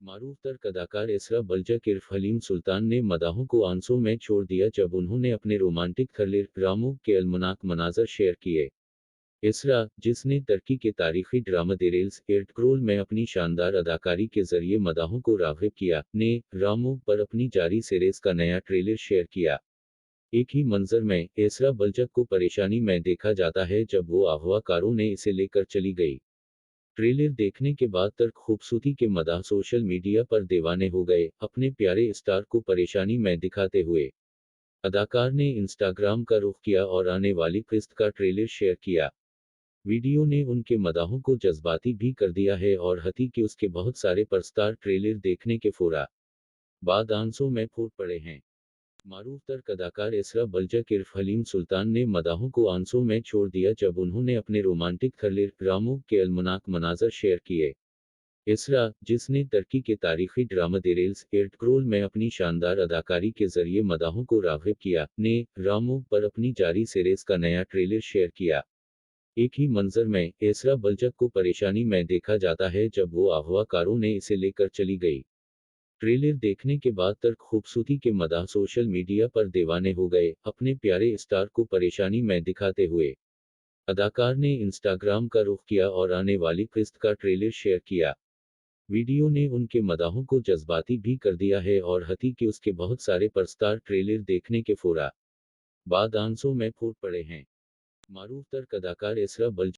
मारूफ तर्क अदाकार इसरा बल्जक इर्फ हलीम सुल्तान ने मदाहों को आंसू में छोड़ दिया जब उन्होंने अपने रोमांटिक थ्रिलर रामू के अलमनाक मनाजर शेयर किए। इसरा, जिसने तुर्की के तारीखी ड्रामा देरेल्स एर्टुग्रुल में अपनी शानदार अदाकारी के जरिए मदाहों को राग़िब किया, ने रामू पर अपनी जारी सीरीज का नया ट्रेलर शेयर किया। एक ही मंजर में इसरा बल्जक को परेशानी में देखा जाता है जब वो अगवाकारों ने इसे लेकर चली गई। ट्रेलर देखने के बाद तर्क खूबसूरती के मदाह सोशल मीडिया पर दीवाने हो गए, अपने प्यारे स्टार को परेशानी में दिखाते हुए। अदाकार ने इंस्टाग्राम का रुख किया और आने वाली किस्त का ट्रेलर शेयर किया। वीडियो ने उनके मदाहों को जज्बाती भी कर दिया है और हती कि उसके बहुत सारे परस्तार ट्रेलर देखने के फौरा बाद आंसू में फूट पड़े हैं। मारूफ तर्क अदाकार इसरा बल्जक इर्फ हलीम सुल्तान ने मदाहों को आंसू में छोड़ दिया जब उन्होंने अपने रोमांटिक थ्रिलर रामू के अलमनाक मनाजर शेयर किए। इसरा, जिसने तुर्की के तारीखी ड्रामा देरेल्स एर्टुग्रुल में अपनी शानदार अदाकारी के जरिए मदाहों को राग़िब किया, ने रामू पर अपनी जारी सीरीज का नया ट्रेलर शेयर किया। एक ही मंजर में इसरा बल्जक को परेशानी में देखा जाता है जब वो अगवाकारों ने इसे लेकर चली गई। ट्रेलर देखने के बाद तर्क खूबसूरती के मदाह सोशल मीडिया पर दीवाने हो गए, अपने प्यारे स्टार को परेशानी में दिखाते हुए। अदाकार ने इंस्टाग्राम का रुख किया और आने वाली किस्त का ट्रेलर शेयर किया। वीडियो ने उनके मदाहों को जज्बाती भी कर दिया है और हती कि उसके बहुत सारे परस्तार ट्रेलर देखने के फौरा बाद आंसू में फूट पड़े हैं। मारूफ तर्क अदाकार इसरा बल्जक